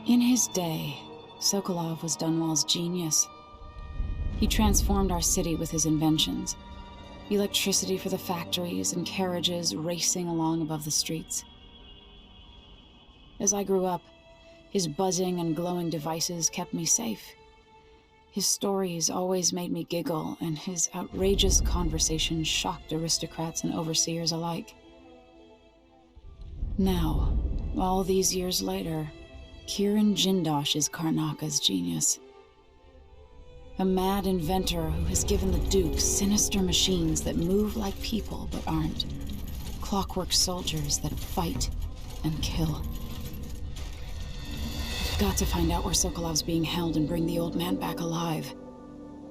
In his day, Sokolov was Dunwall's genius. He transformed our city with his inventions. Electricity for the factories and carriages racing along above the streets. As I grew up, his buzzing and glowing devices kept me safe. His stories always made me giggle, and his outrageous conversations shocked aristocrats and overseers alike. Now, all these years later, Kiran Jindosh is Karnaka's genius. A mad inventor who has given the Duke sinister machines that move like people but aren't. Clockwork soldiers that fight and kill. I've got to find out where Sokolov's being held and bring the old man back alive.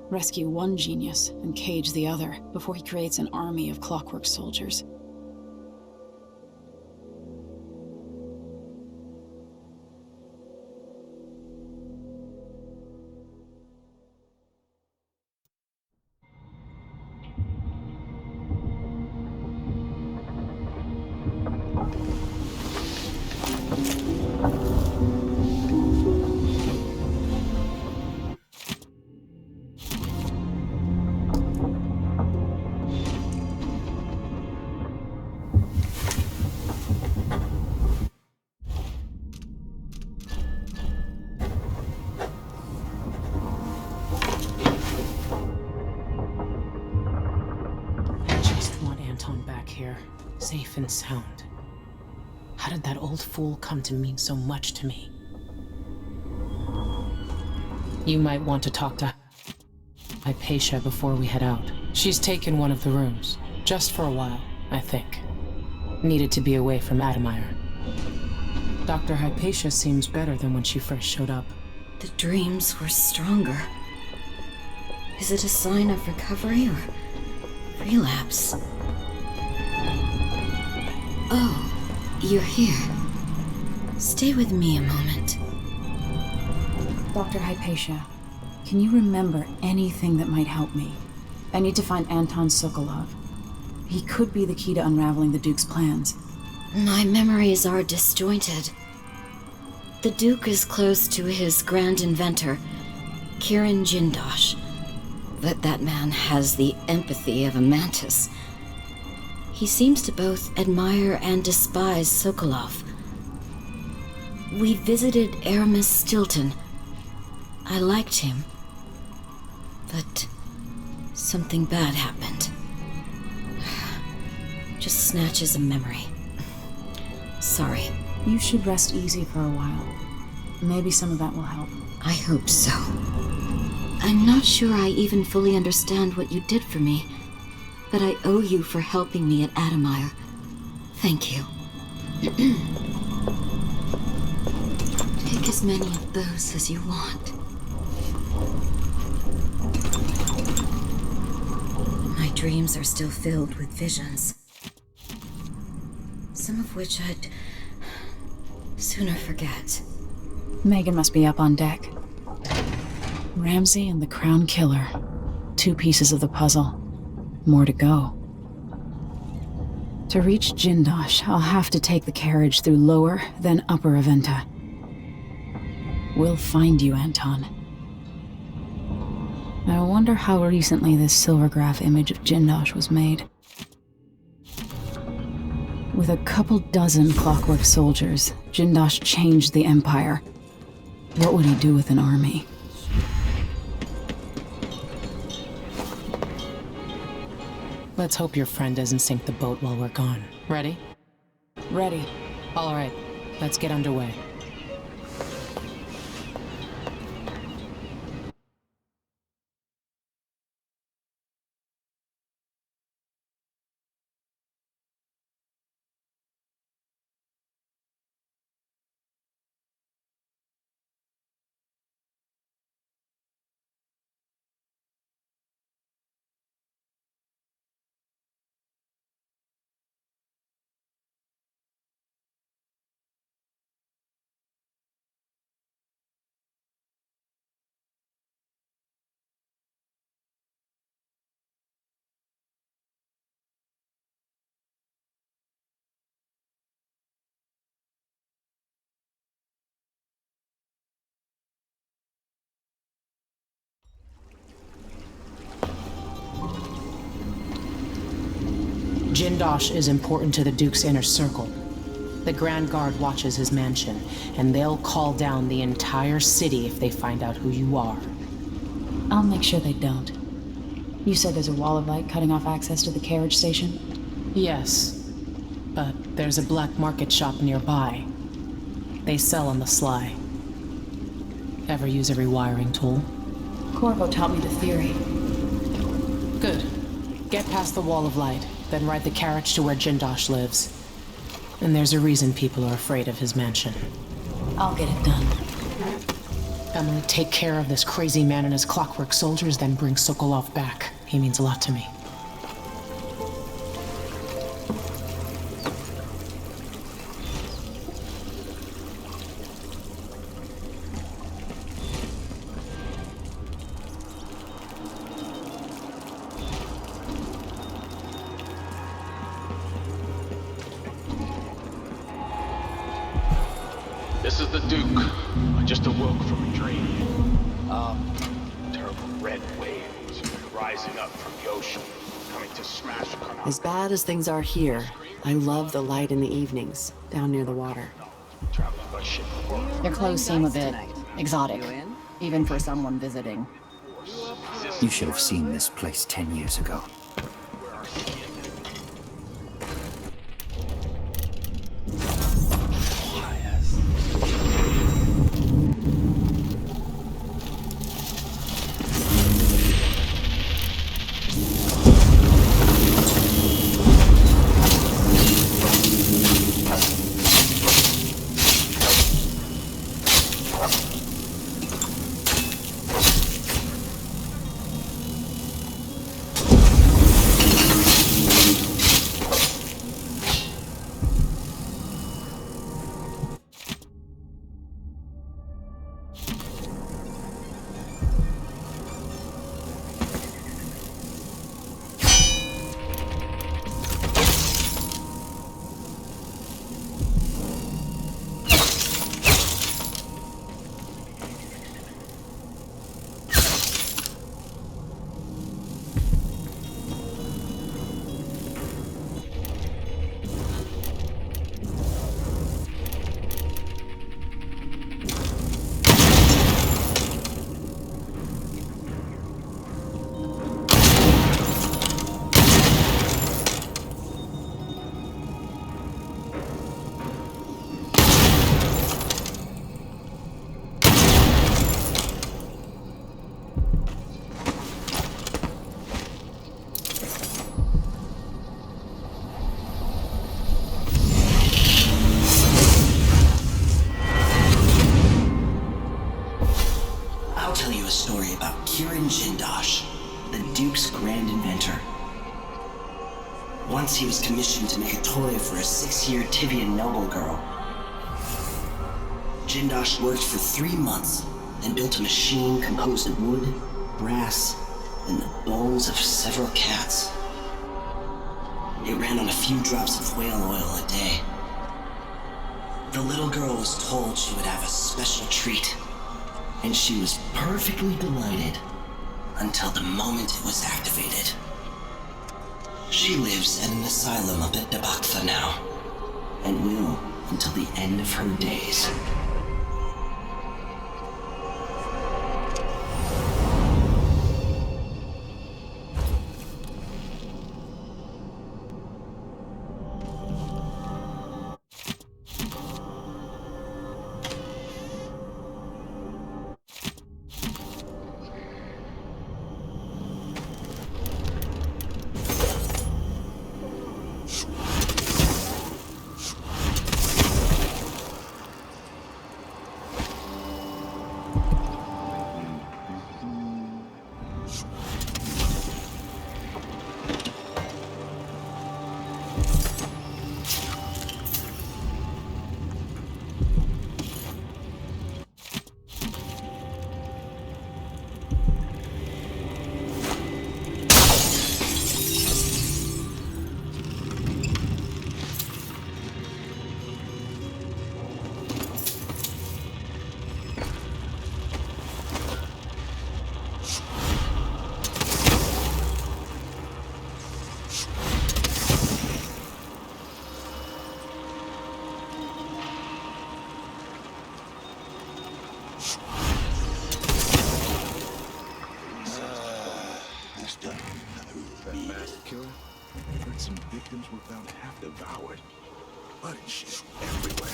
Rescue one genius and cage the other before he creates an army of clockwork soldiers. Here, safe and sound. How did that old fool come to mean so much to me? You might want to talk to Hypatia before we head out. She's taken one of the rooms, just for a while, I think. Needed to be away from Admire. Dr. Hypatia seems better than when she first showed up. The dreams were stronger. Is it a sign of recovery or relapse? Oh, you're here. Stay with me a moment. Dr. Hypatia, can you remember anything that might help me? I need to find Anton Sokolov. He could be the key to unraveling the Duke's plans. My memories are disjointed. The Duke is close to his grand inventor, Kiran Jindosh. But that man has the empathy of a mantis. He seems to both admire and despise Sokolov. We visited Aramis Stilton. I liked him. But something bad happened. Just snatches of memory. Sorry. You should rest easy for a while. Maybe some of that will help. I hope so. I'm not sure I even fully understand what you did for me. But I owe you for helping me at Admire. Thank you. Take as many of those as you want. My dreams are still filled with visions. Some of which I'd sooner forget. Megan must be up on deck. Ramsey and the Crown Killer. 2 pieces of the puzzle. More to go. To reach Jindosh, I'll have to take the carriage through Lower, then Upper Aventa. We'll find you, Anton. I wonder how recently this silvergraph image of Jindosh was made. With a couple dozen clockwork soldiers, Jindosh changed the Empire. What would he do with an army? Let's hope your friend doesn't sink the boat while we're gone. Ready? Ready. All right, let's get underway. Jindosh is important to the Duke's inner circle. The Grand Guard watches his mansion, and they'll call down the entire city if they find out who you are. I'll make sure they don't. You said there's a wall of light cutting off access to the carriage station? Yes, but there's a black market shop nearby. They sell on the sly. Ever use a rewiring tool? Corvo taught me the theory. Good. Get past the wall of light, then ride the carriage to where Jindosh lives. And there's a reason people are afraid of his mansion. I'll get it done. Emily, take care of this crazy man and his clockwork soldiers, then bring Sokolov back. He means a lot to me. This is the Duke. I just awoke from a dream. Terrible red waves rising up from the ocean, coming to smash Confronting. As bad as things are here, I love the light in the evenings, down near the water. Traveling by ship. Your clothes seem a bit exotic, even for someone visiting. You should have seen this place 10 years ago. the Duke's grand inventor. Once he was commissioned to make a toy for a 6-year Tivian noble girl. Jindosh worked for 3 months, then built a machine composed of wood, brass, and the bones of several cats. It ran on a few drops of whale oil a day. The little girl was told she would have a special treat, and she was perfectly delighted until the moment it was activated. She lives at an asylum up at Dabaktha now, and will until the end of her days. victims were found half devoured. Blood and shit everywhere.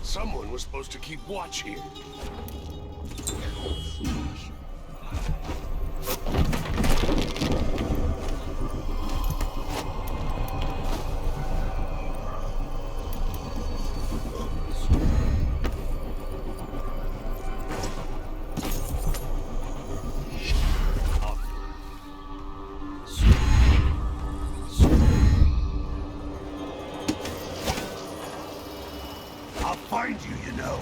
Someone was supposed to keep watch here. Find you, you know.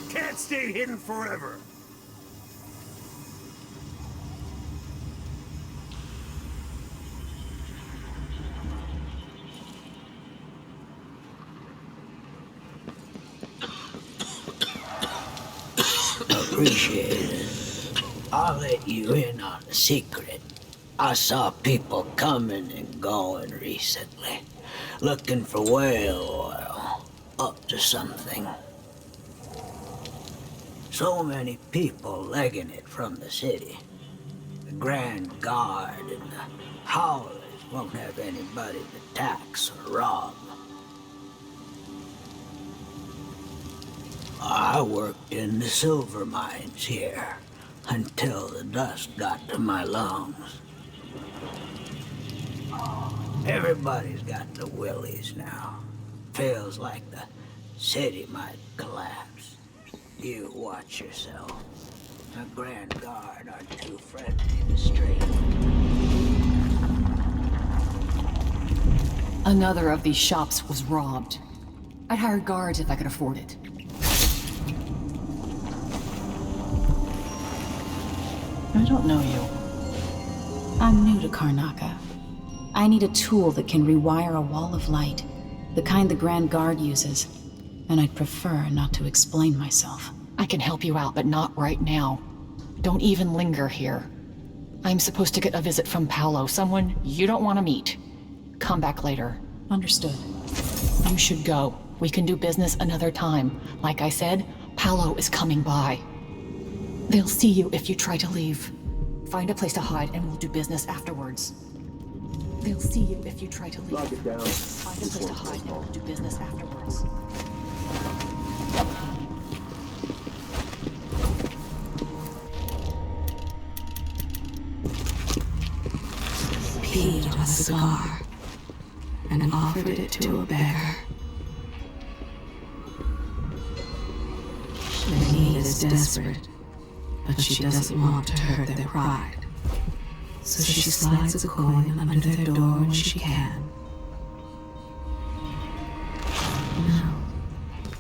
Can't stay hidden forever. Appreciate it. I'll let you in on a secret. I saw people coming and going recently, looking for whale oil, up to something. So many people legging it from the city. The Grand Guard and the Howlers won't have anybody to tax or rob. I worked in the silver mines here until the dust got to my lungs. Everybody's got the willies now. Feels like the city might collapse. You watch yourself. The Grand Guard aren't too friendly to stray. Another of these shops was robbed. I'd hire guards if I could afford it. I don't know you. I'm new to Karnaca. I need a tool that can rewire a wall of light, the kind the Grand Guard uses, and I'd prefer not to explain myself. I can help you out, but not right now. Don't even linger here. I'm supposed to get a visit from Paolo, someone you don't want to meet. Come back later. Understood. You should go. We can do business another time. Like I said, Paolo is coming by. They'll see you if you try to leave. Find a place to hide and we'll do business afterwards. They'll see you if you try to leave. Lock it down. Find a place to hide and we'll do business afterwards. Peed on a cigar and offered it to a beggar. The need is desperate, but she doesn't want to hurt their pride. So she slides a coin under their door when she can. No,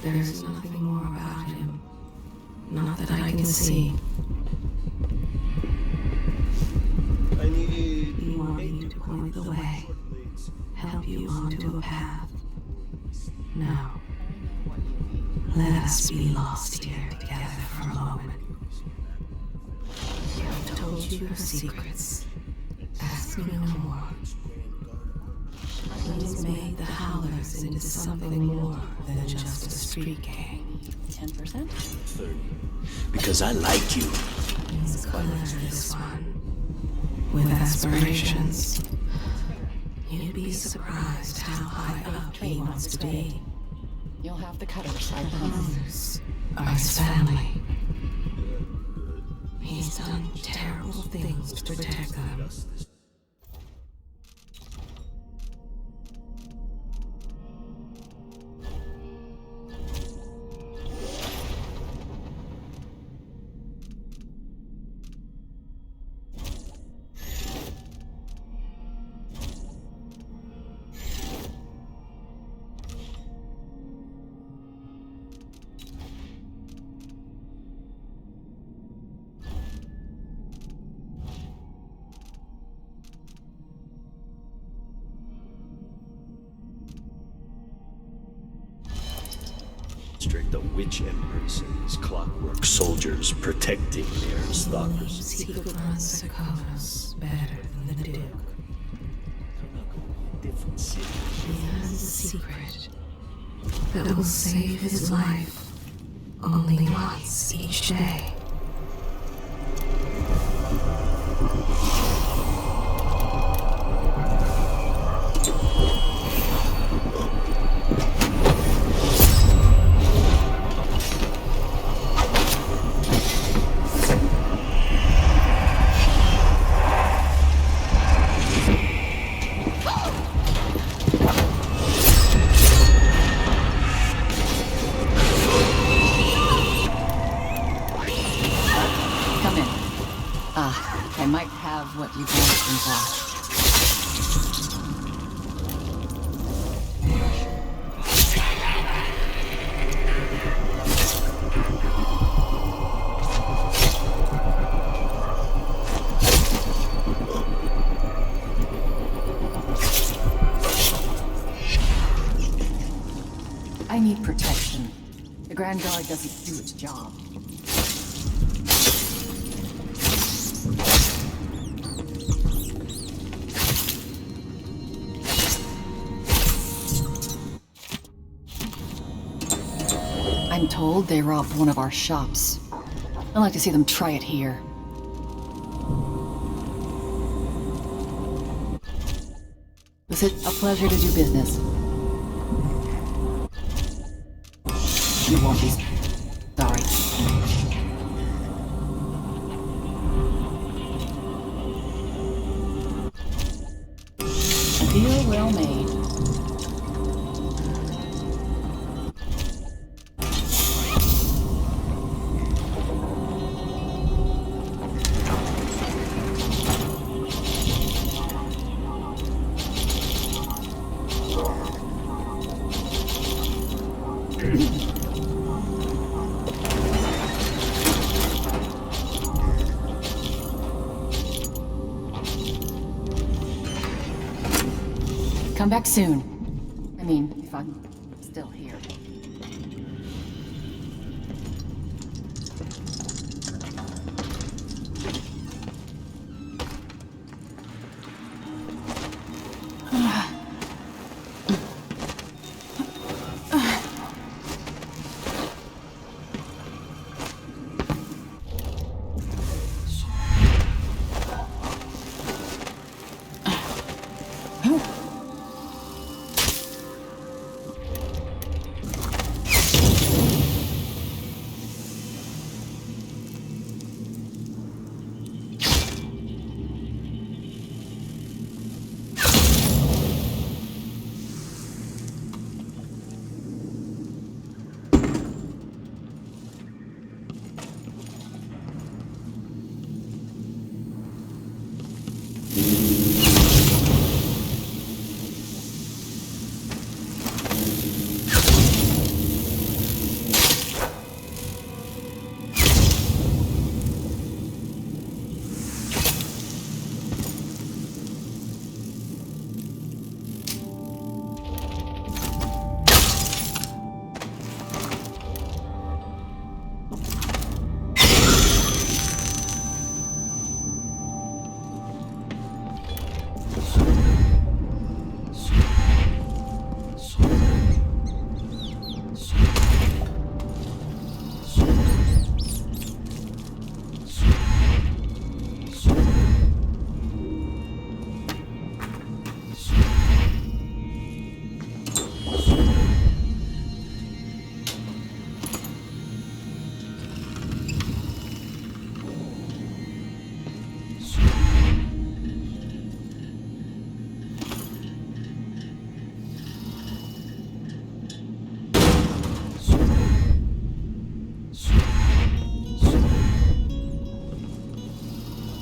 there is nothing more about him. Not that I can see. You want me to point the way, help you onto a path. Now, let us be lost here together for a moment. I've told you her secrets. Ask me no more. He's made the Howlers into something more than just a street gang. 10%? 30. Because I like you. He's clever, this one. With aspirations. You'd be surprised how high up he wants to be. You'll have the cutters, I promise. Are his family. He's done terrible things to protect them. The witch empress and his clockwork soldiers protecting their stalkers. Secret runs Sokolov better than the Duke. Different city. He has a secret that will save his life only once each day. I might have what you've been for. I need protection. The Grand Guard doesn't do its job. I'm told they robbed one of our shops. I'd like to see them try it here. Was it a pleasure to do business? You won't be sorry. Deal well made. Come back soon. I mean, if I'm still here.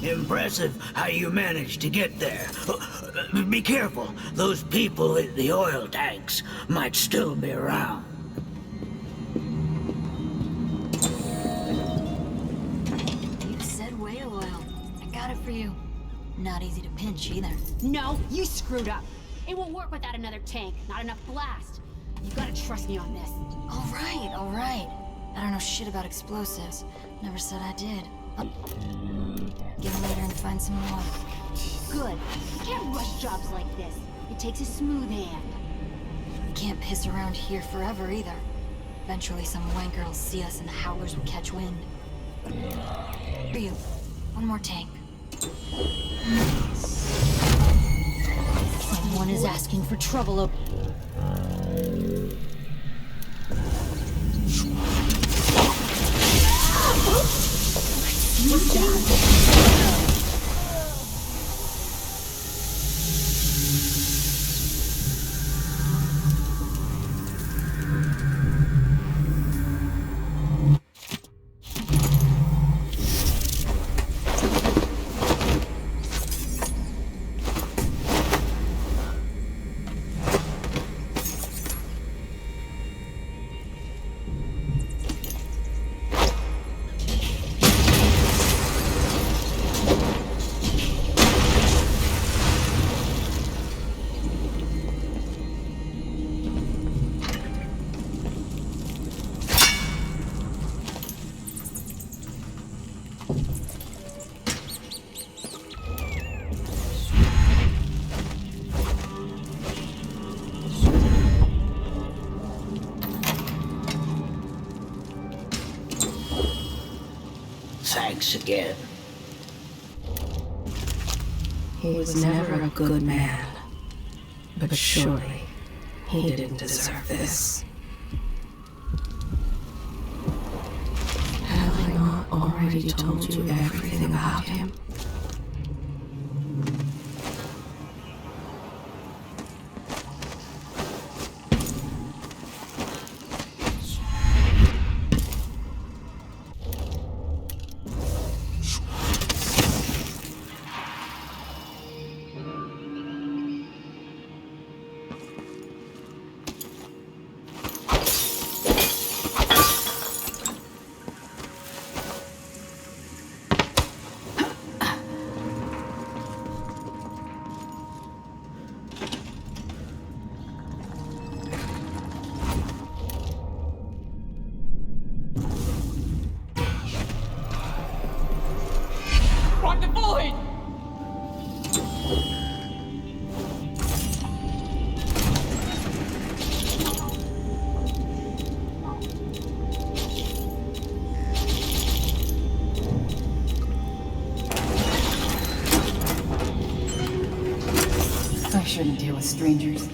Impressive how you managed to get there. Be careful. Those people in the oil tanks might still be around. You said whale oil. I got it for you. Not easy to pinch either. No, you screwed up. It won't work without another tank. Not enough blast. You gotta trust me on this. All right, all right. I don't know shit about explosives. Never said I did. I'll get in later and find some more. Good. You can't rush jobs like this. It takes a smooth hand. We can't piss around here forever either. Eventually some wanker will see us and the howlers will catch wind. For you. One more tank. Someone is asking for trouble. What's that? Thanks again. He was never a good man, but surely he didn't deserve this. Have I not already told you everything about him? I shouldn't deal with strangers.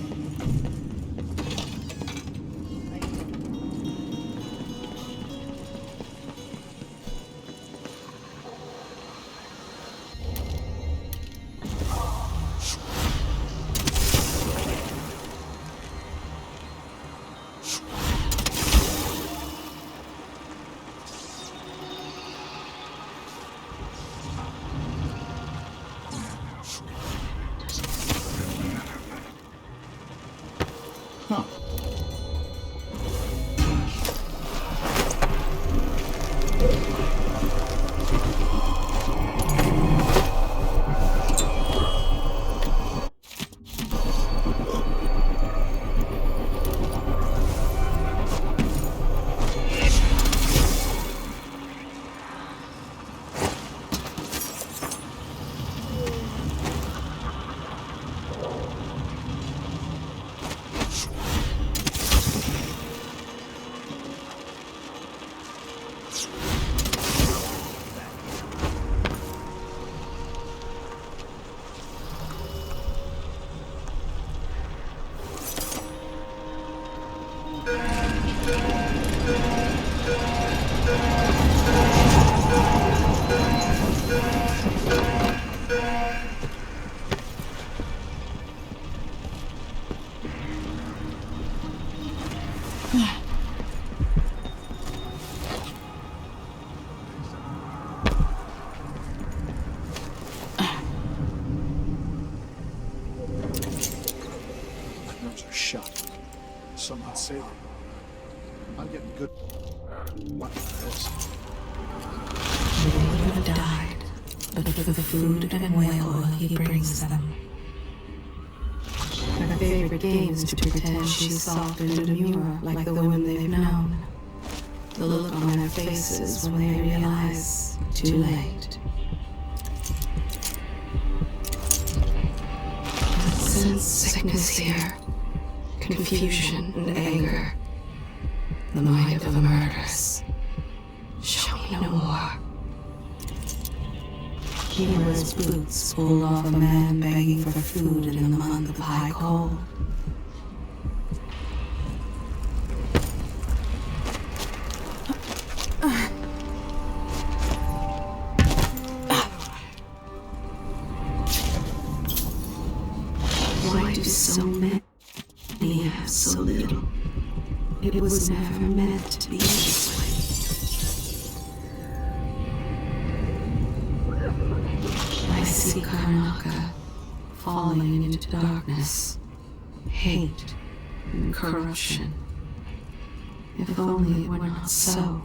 sailor. I'm getting good. What this? They would have died, but for the food and whale oil he brings them. Her favorite game is to pretend she's soft and demure like the women they've known. The look on their faces when they realize, too late. Sense sickness here, confusion and anger. The mind of a murderess. Show me no more. He wears boots pulled off a man begging for food in the month of high cold. Why do so many have so little? It was never meant to be this way. I see Karnaka falling into darkness, hate, and corruption. If only it were not so.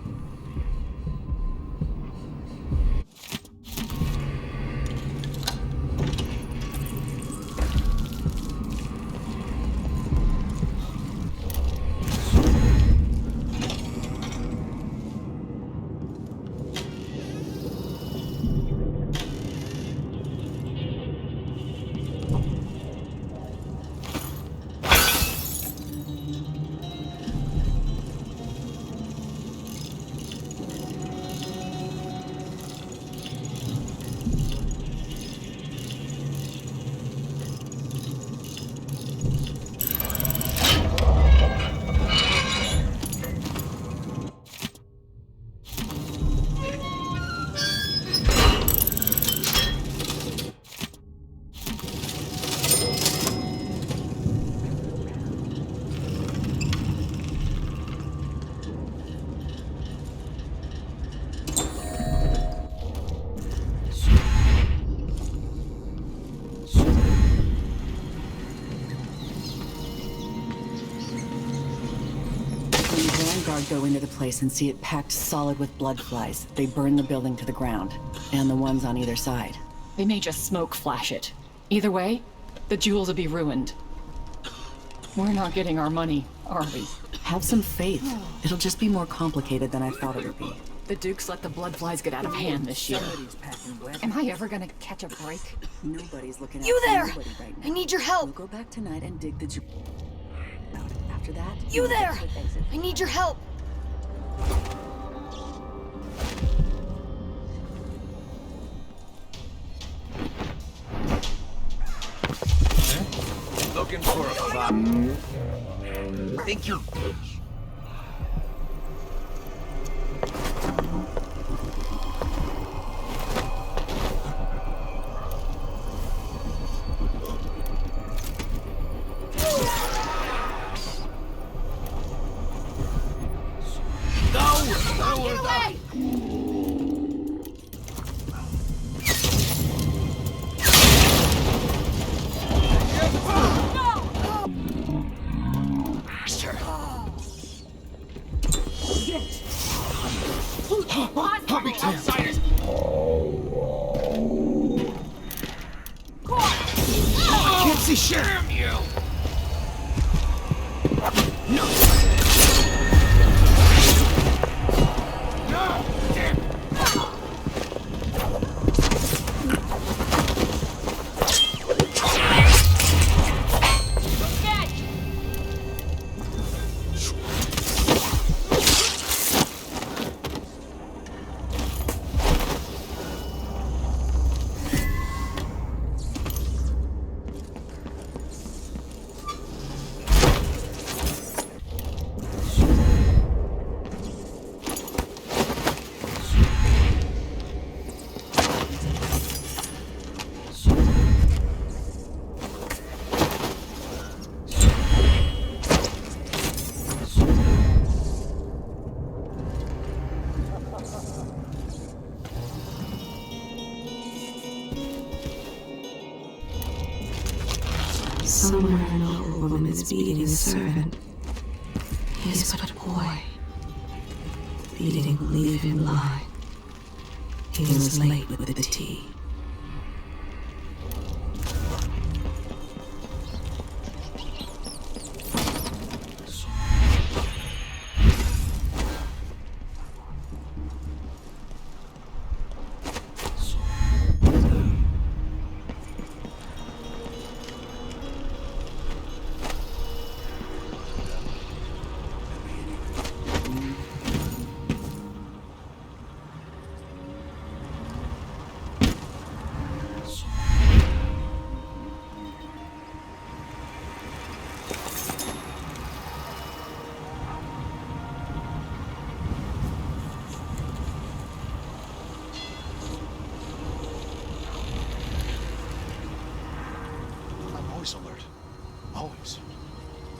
Go into the place and see it packed solid with blood flies. They burn the building to the ground, and the ones on either side. They may just smoke flash it. Either way, the jewels will be ruined. We're not getting our money, are we? Have some faith. It'll just be more complicated than I thought it would be. The Dukes let the blood flies get out of hand this year. Am I ever gonna catch a break? Nobody's looking at You there! anybody right now. I need your help! We'll go back tonight and dig the jewel. After that, You there! I need your help! Looking for a clock. Think you... Outsiders! I can't see shit! Damn you! No! No! Damn! Somewhere an old woman is beating a servant. He is but a boy. Feeding will leave him blind. He was late with the tea. Always alert. Always.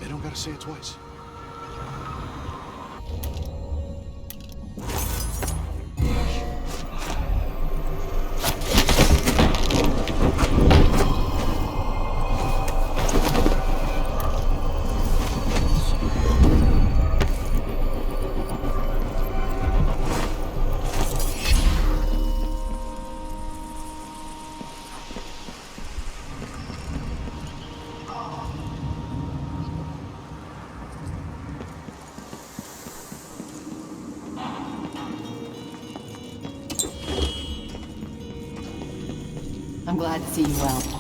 They don't gotta say it twice. I'm glad to see you well.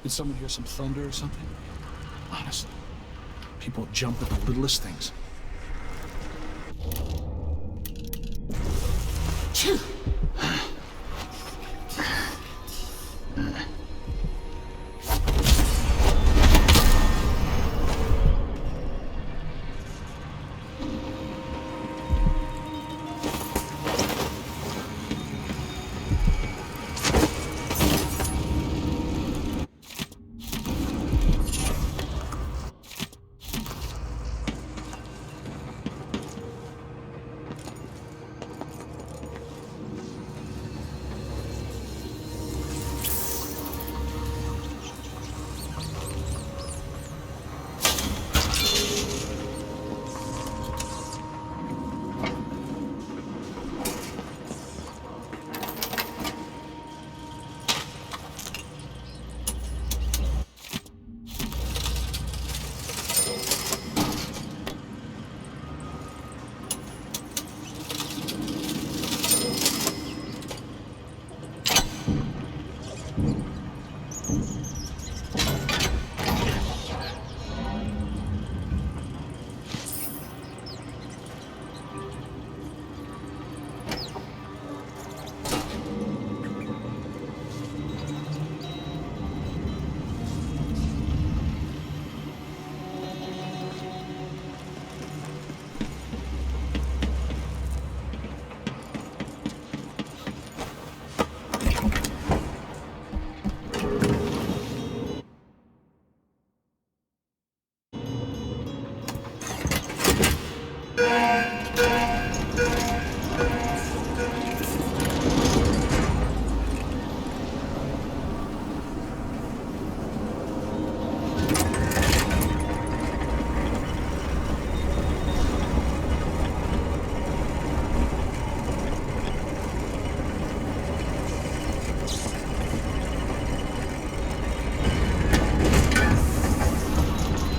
Did someone hear some thunder or something? Honestly, people jump at the littlest things.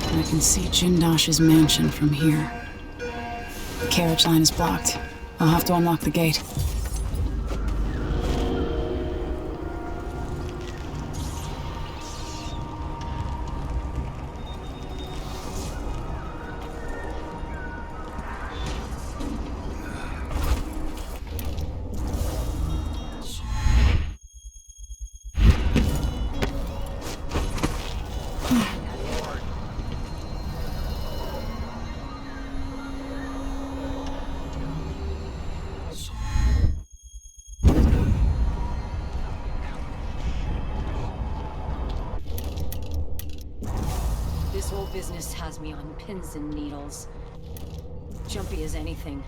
I can see Jindosh's mansion from here. The carriage line is blocked. I'll have to unlock the gate. This whole business has me on pins and needles. Jumpy as anything.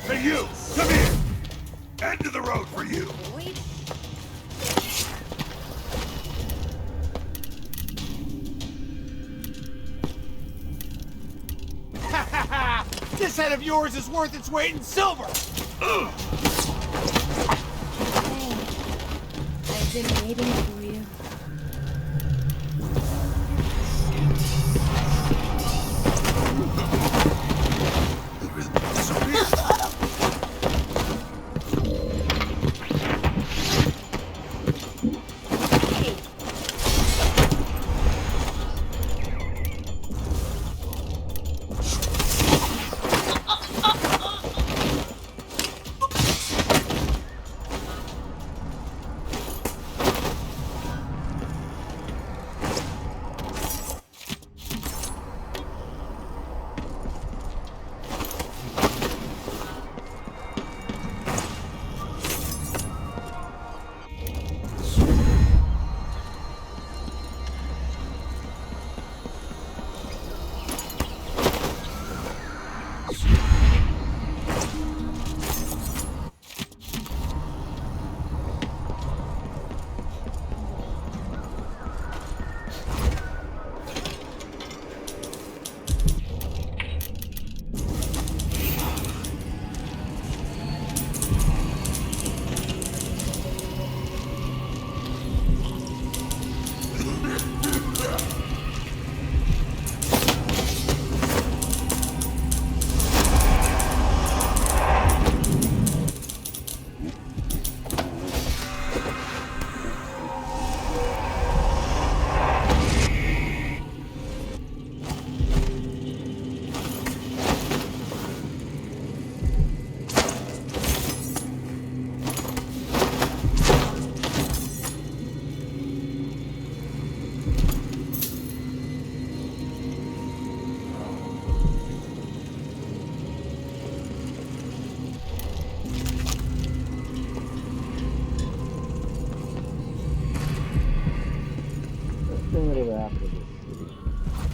Hey, you! Come here! End of the road for you! This head of yours is worth its weight in silver! I've been waiting for you.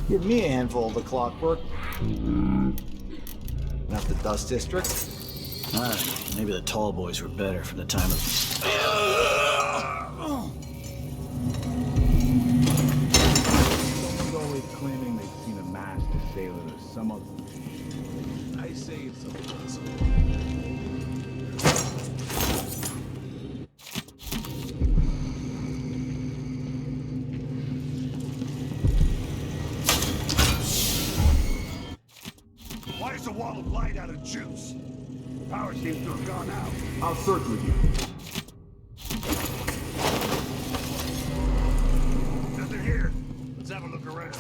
Give me a handful of the clockwork. Not the Dust District. Maybe the tall boys were better for the time of... Someone's always claiming they've seen a master sailor or some other... I say it's a possible. Why is the wall of light out of juice? Power seems to have gone out. I'll search with you. Nothing here. Let's have a look around.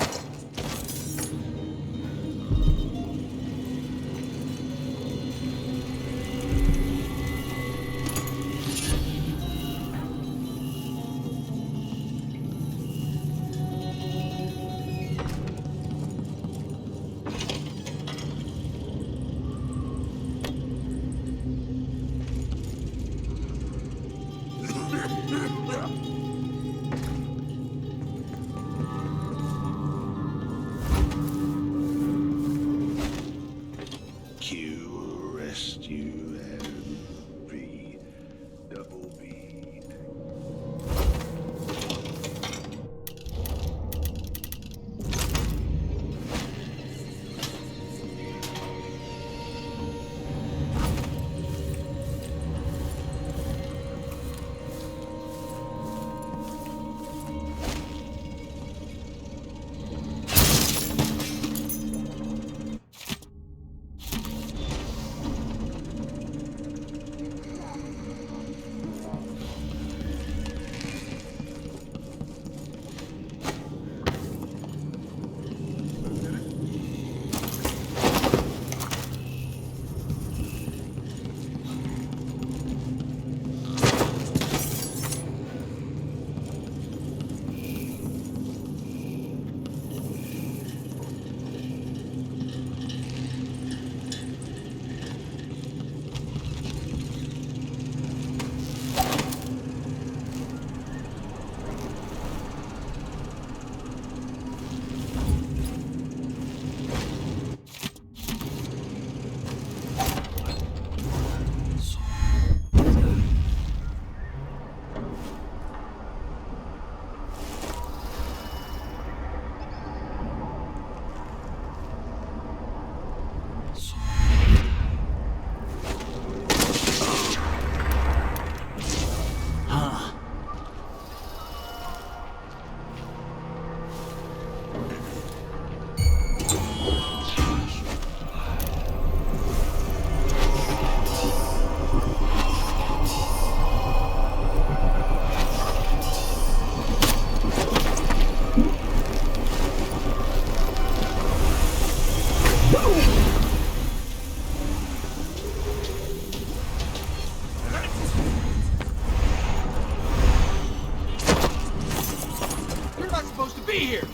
be here!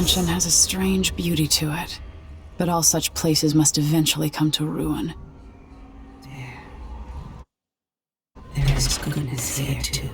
mansion has a strange beauty to it, but all such places must eventually come to ruin. There is goodness here too.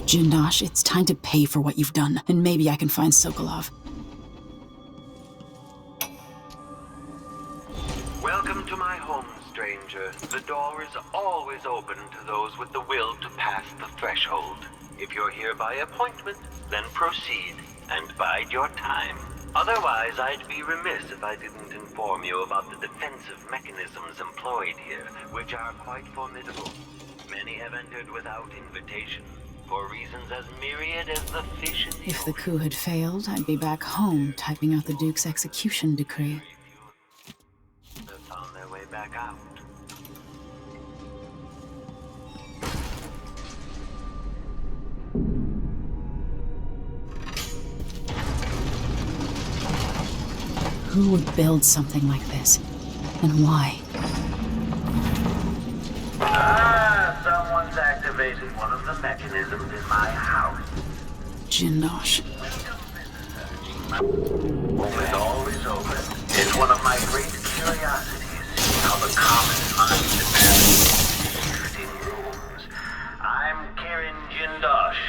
Jindosh, it's time to pay for what you've done, and maybe I can find Sokolov. Welcome to my home, stranger. The door is always open to those with the will to pass the threshold. If you're here by appointment, then proceed, and bide your time. Otherwise, I'd be remiss if I didn't inform you about the defensive mechanisms employed here, which are quite formidable. Many have entered without invitation, for reasons as myriad as the fish in the If the coup had failed, I'd be back home typing out the Duke's execution decree. have found their way back out. Who would build something like this? And why? Someone's activated one of the mechanisms in my house. Jindosh. It's always open. It's one of my great curiosities, how the common mind develops shifting rooms. I'm Kirin Jindosh.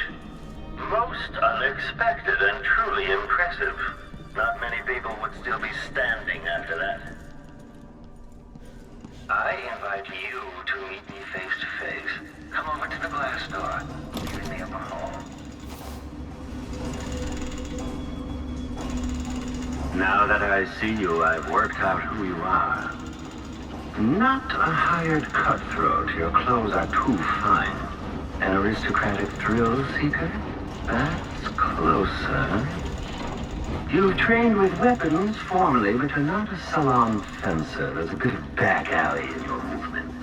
Most unexpected and truly impressive. Not many people would still be standing after that. I invite you to meet me face to face. Come over to the glass door. You're in the upper hall. Now that I see you, I've worked out who you are. Not a hired cutthroat. Your clothes are too fine. An aristocratic thrill seeker? That's closer. You've trained with weapons formerly, but you're not a salon fencer. There's a bit of back alley in your movements.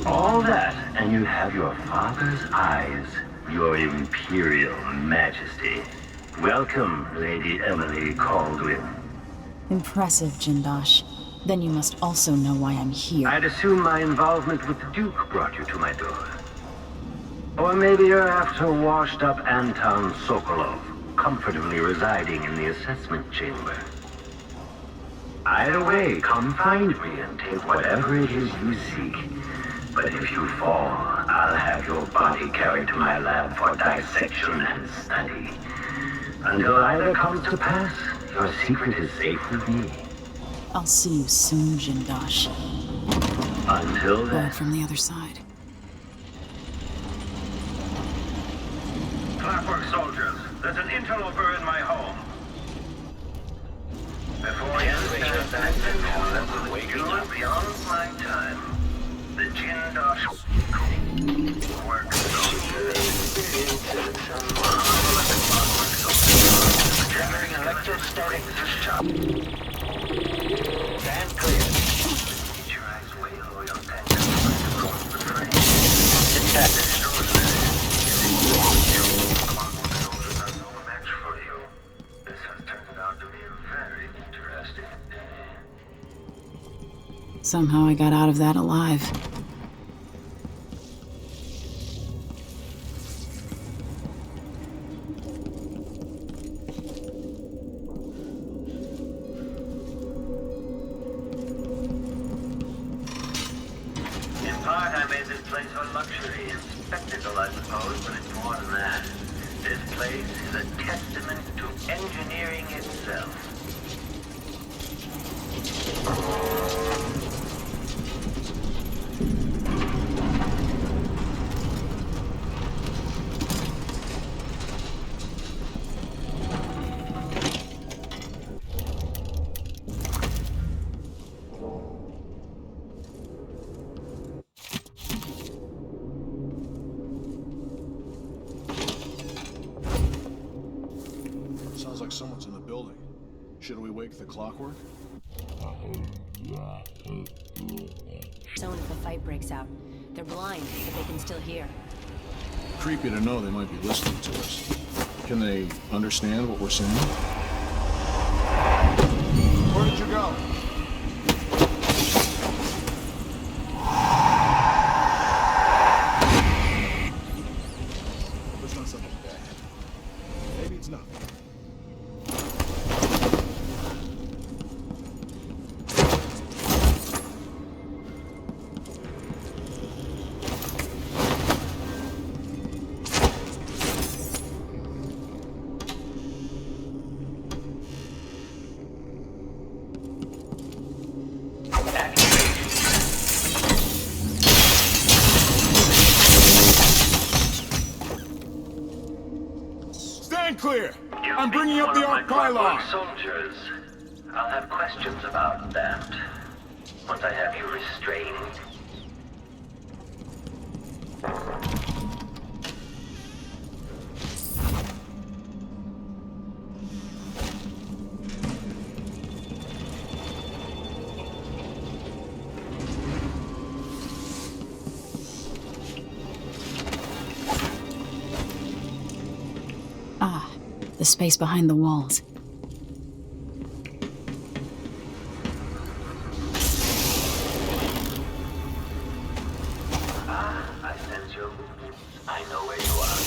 All that, and you have your father's eyes, your imperial majesty. Welcome, Lady Emily Caldwin. Impressive, Jindosh. Then you must also know why I'm here. I'd assume my involvement with the Duke brought you to my door. Or maybe you're after washed-up Anton Sokolov, comfortably residing in the assessment chamber. Either way, come find me and take whatever it is you seek. But if you fall, I'll have your body carried to my lab for dissection and study. Until either comes to pass, your secret is safe with me. I'll see you soon, Jindosh. Until then. Going from the other side. Clockwork soldiers, there's an interloper in my home. Before you understand that that will wake you up beyond my time. The Jindosh work soldiers experiences some clockwork soldiers. Gathering electrostatic discharge. Stand clear. Keep your eyes way low, your attention across the frame. Detect. Somehow I got out of that alive. In part, I made this place for luxury and spectacle, I suppose, but it's more than that. This place is a testament to engineering itself. like someone's in the building. Should we wake the clockwork? Zone if a fight breaks out. They're blind, but they can still hear. Creepy to know they might be listening to us. Can they understand what we're saying? Where did you go? It's not something bad. Maybe it's nothing. Clear. I'm bringing up the arc pylon. Soldiers. I'll have questions about that. Once I have you restrained. Ah, the space behind the walls. I sense your movements. I know where you are.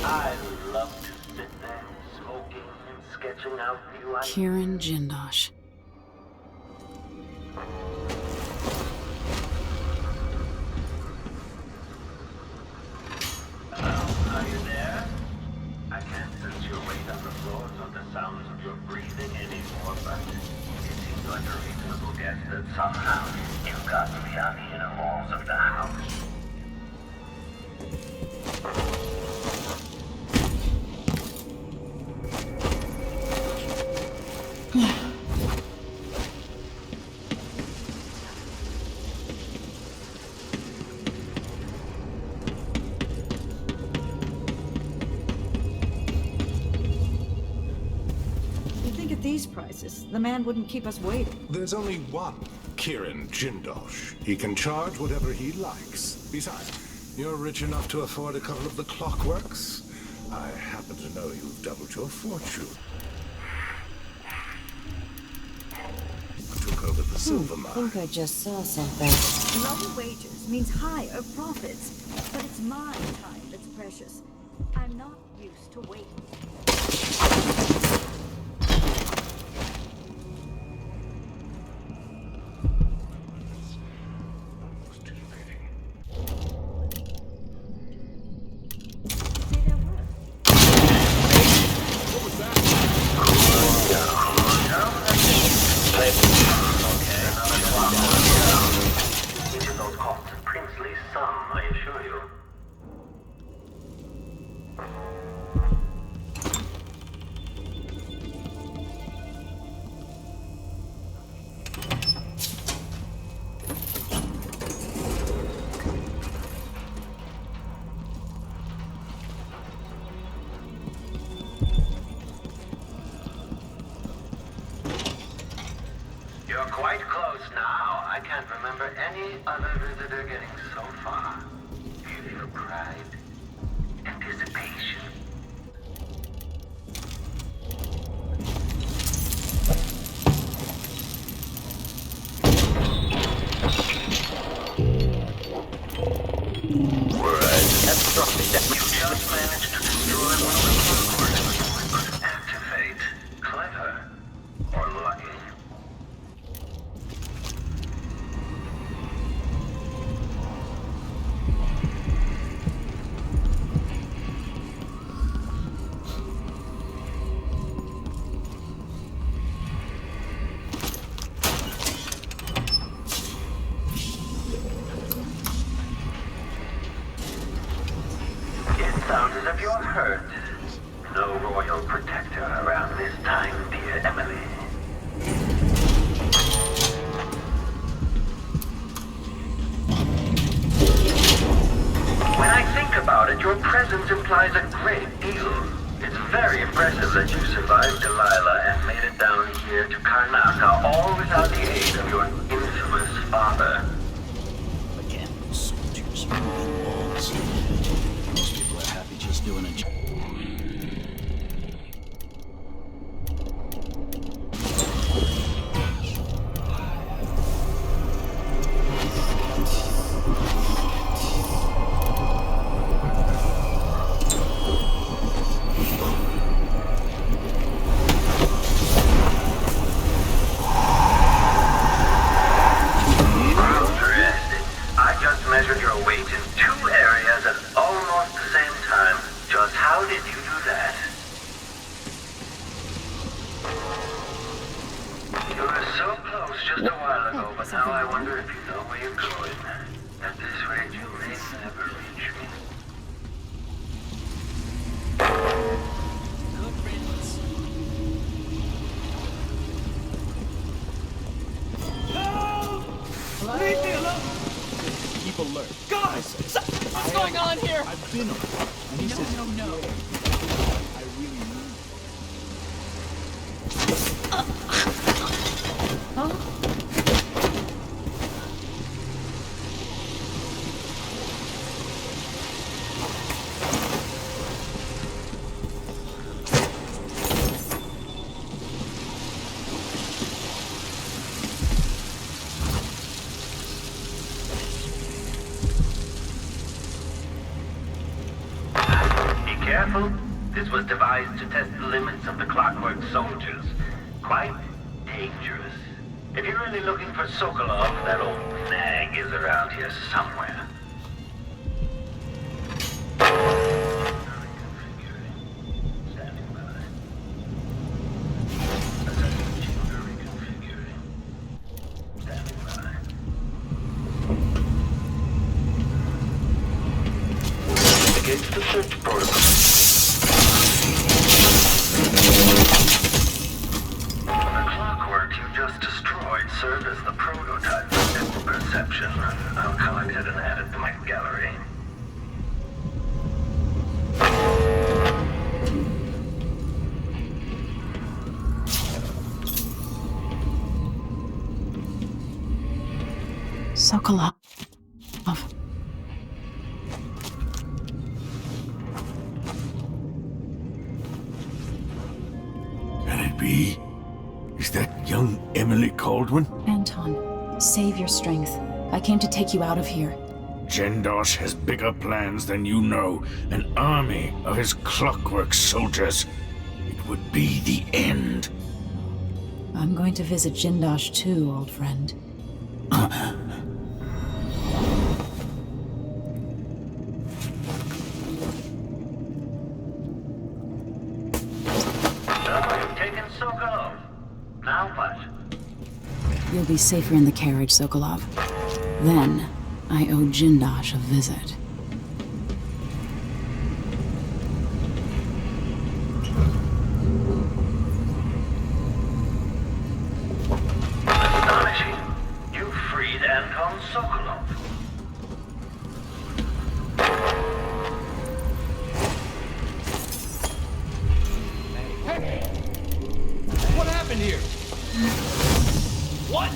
I love to sit there, smoking and sketching out new ideas. Kirin Jindosh. Are you there? I can't sense your weight on the floors or the sounds of your breathing anymore, but it seems like a reasonable guess that somehow you've got beyond the inner walls of the house. These prices, the man wouldn't keep us waiting. There's only one Kirin Jindosh. He can charge whatever he likes. Besides, you're rich enough to afford a couple of the clockworks. I happen to know you've doubled your fortune. Took over the silver mine. I think I just saw something. Lower wages means higher profits, but it's my time that's precious. I'm not used to waiting. You're quite close now. I can't remember any other visitor getting so far. Do you feel pride? Anticipation? That's something that you just managed to destroy one of the clockworks. Activate. Clever. Or lucky. Sounds as if you're hurt. No royal protector around this time, dear Emily. When I think about it, your presence implies a great deal. It's very impressive that you survived Delilah and made it down here to Karnaca, all without the aid of your infamous father. Again, soldiers moving walls. Most people are happy just doing a job. What's going on here? I've been on it. And he says, no. I really mean Careful. This was devised to test the limits of the clockwork soldiers. Quite dangerous. If you're really looking for Sokolov, that old nag is around here somewhere. Against the search protocol. The clockwork you just destroyed served as the prototype for depth perception. I'll collect it and add it to my gallery. Sokolov. Be? Is that young Emily Caldwin? Anton, save your strength. I came to take you out of here. Jindosh has bigger plans than you know. An army of his clockwork soldiers. It would be the end. I'm going to visit Jindosh too, old friend. Sokolov. Now what? You'll be safer in the carriage, Sokolov. Then, I owe Jindosh a visit. Astonishing. You freed Anton Sokolov. Hey! What happened here? What?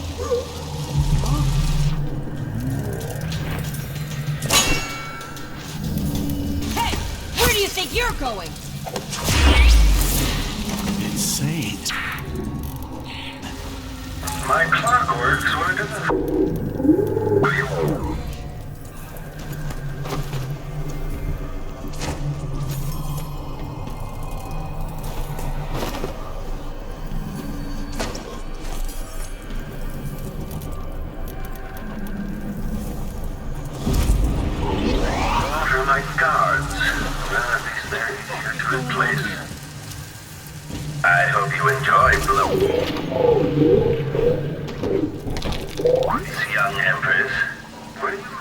Hey! Where do you think you're going? Insane. My clockworks were my guards. At least they're easier to replace. I hope you enjoy Blue. This young empress. Were you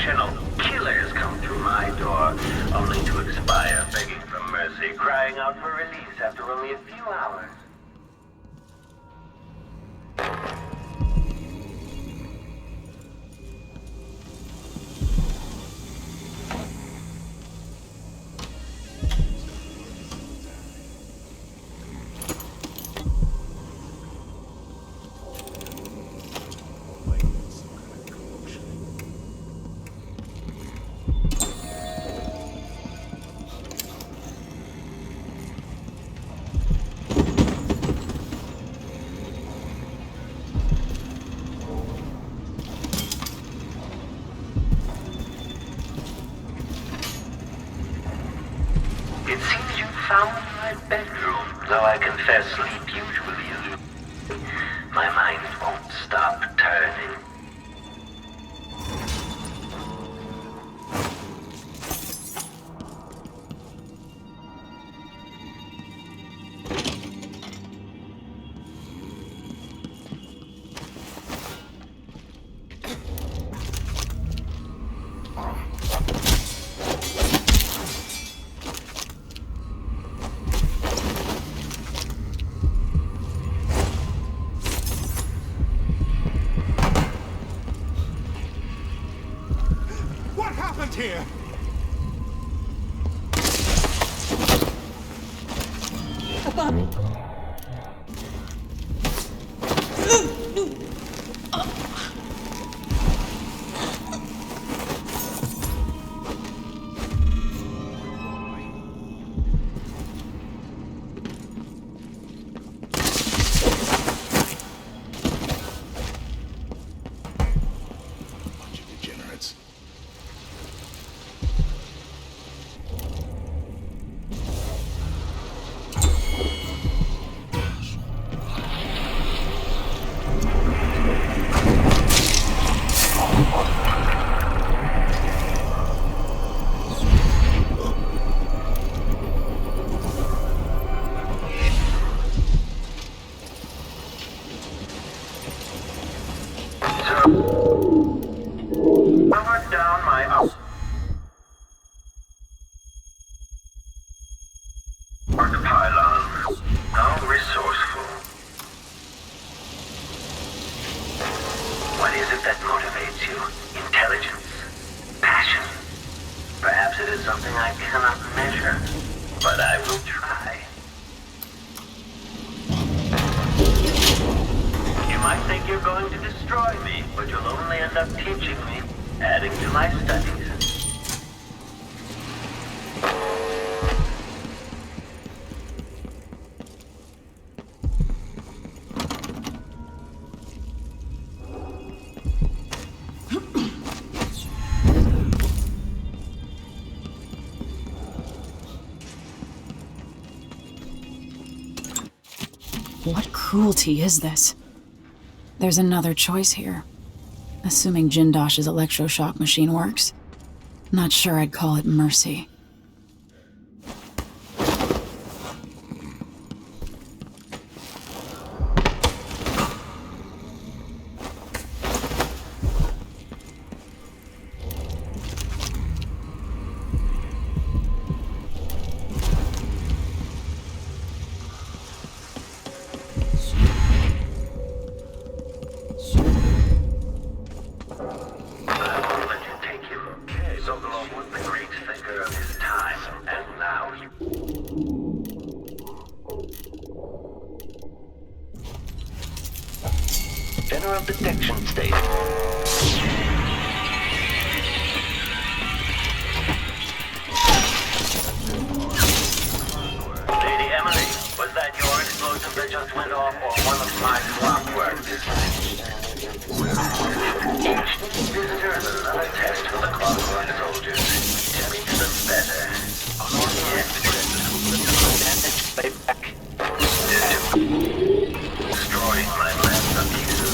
professional killers come through my door, only to expire begging for mercy, crying out for release after only a few hours. It seems you found my bedroom, though I confess sleep usually eludes. My mind won't stop turning. What happened here? Lower down my work pylon. How resourceful. What is it that motivates you? Intelligence? Passion? Perhaps it is something I cannot measure, but I will try. You might think you're going to destroy me, but you'll only end up teaching me, adding to my studies. What cruelty is this? There's another choice here. Assuming Jindosh's electroshock machine works. Not sure I'd call it mercy. Sokolov was the great thinker of his time, and now he... General detection state. Lady Emily, was that your explosive that just went off, or one of my clockworks? Visitor is another test for the clockwork soldiers. It makes them better. Destroying my masterpieces.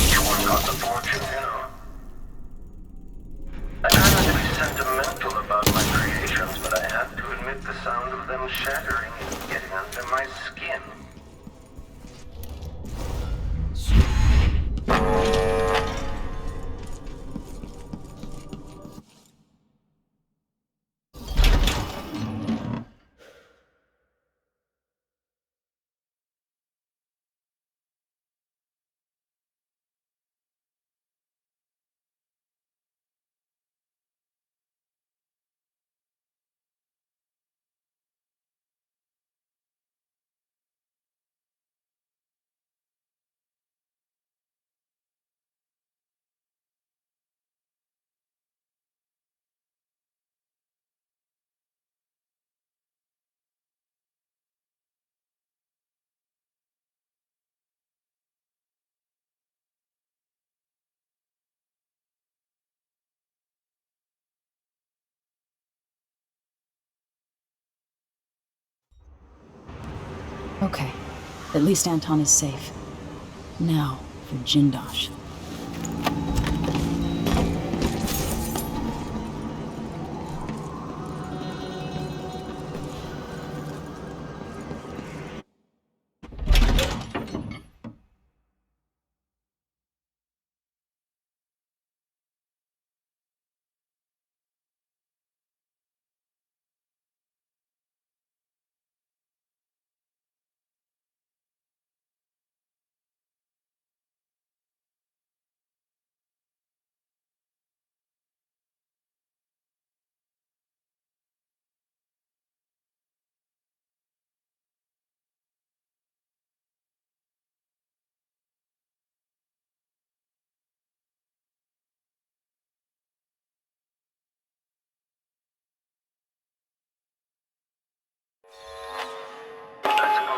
Each one cost a fortune, you know. I try not to be sentimental about my creations, but I have to admit the sound of them shattering is getting under my skin. Okay. At least Anton is safe. Now, for Jindosh.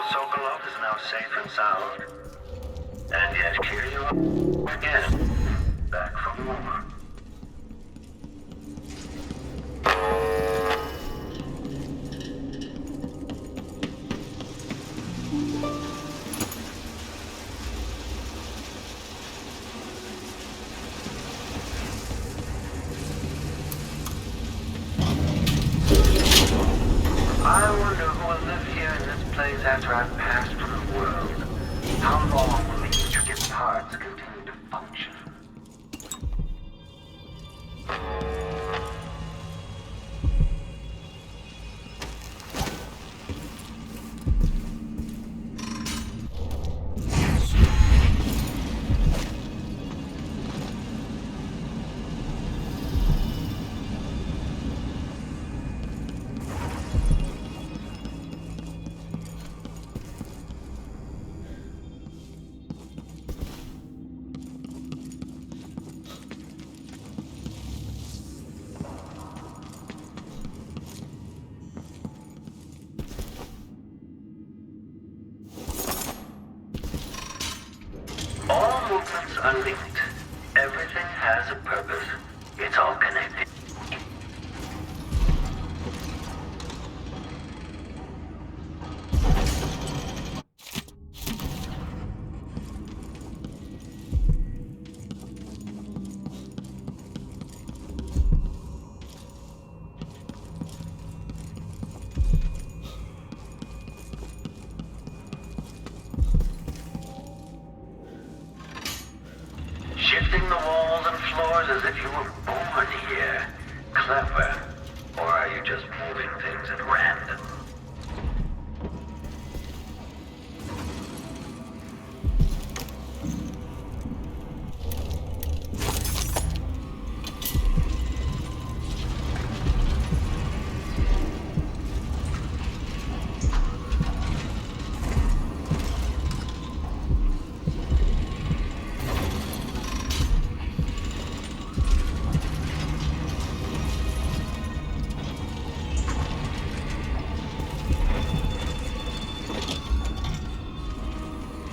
Sokolov is now safe and sound. And yet here you are again, back for more. I wonder who will live here in this place after I've passed from the world. How long will the intricate parts continue to function? All movements are linked. Everything has a purpose. It's all connected. Shifting the walls and floors as if you were born here. Clever. Or are you just moving things at random?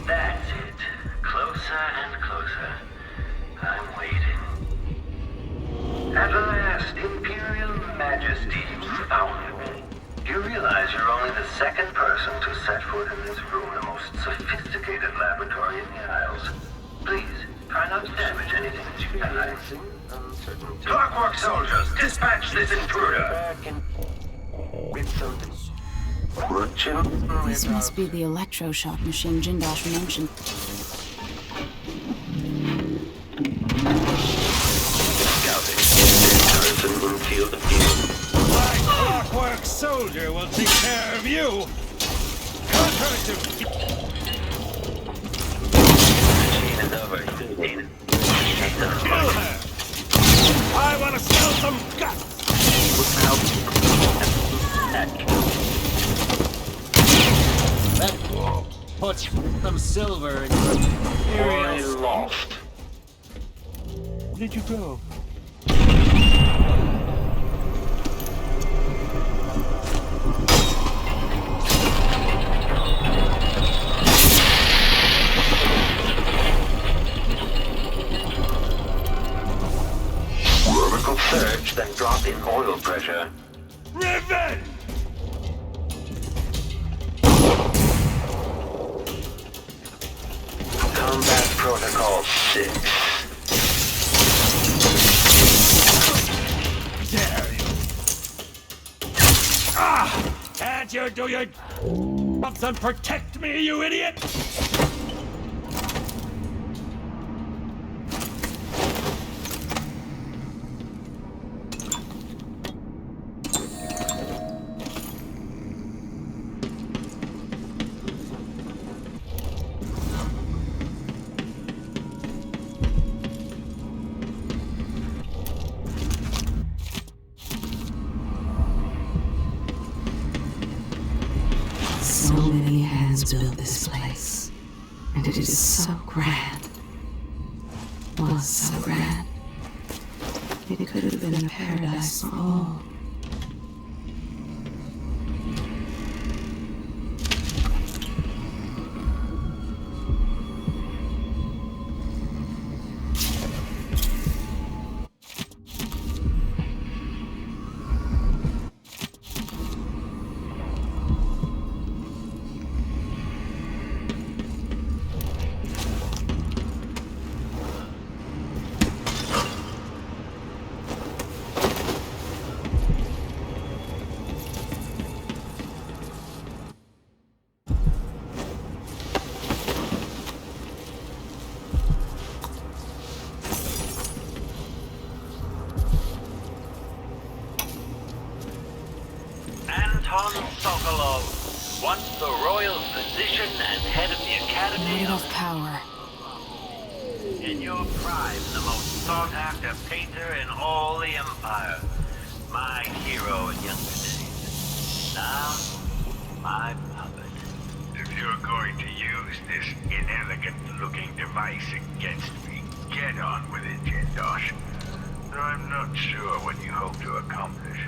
That's it. Closer and closer. I'm waiting. At last, Imperial Majesty, you found me. You realize you're only the second person to set foot in this room, the most sophisticated laboratory in the Isles. Please, try not to damage anything that you die. Clockwork soldiers, dispatch this intruder! This must be the electroshock machine Jindosh mentioned. My clockwork soldier will take care of you! Machine is overheating. Kill her! I want to sell some guts! Put some silver in your Imperial lost. Where did you go? Vertical surge, then drop in oil pressure. Revenge! Combat Protocol 6. Dare you! Can't you do your jobs and protect me, you idiot? So many hands built this place, and it is so grand. Was so grand. It could have been a paradise for all. Sokolov, once the royal physician and head of the Academy of Power. In your prime, the most sought-after painter in all the Empire. My hero in younger days. Now, my puppet. If you're going to use this inelegant-looking device against me, get on with it, Jindosh. Though I'm not sure what you hope to accomplish.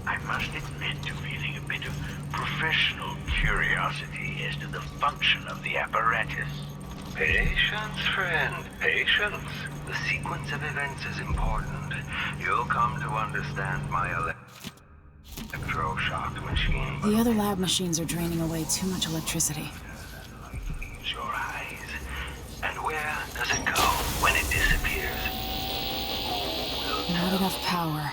I must admit to feeling a bit of professional curiosity as to the function of the apparatus. Patience, friend, patience. The sequence of events is important. You'll come to understand my electroshock machine. The other lab machines are draining away too much electricity. Your eyes. And where does it go when it disappears? Not enough power.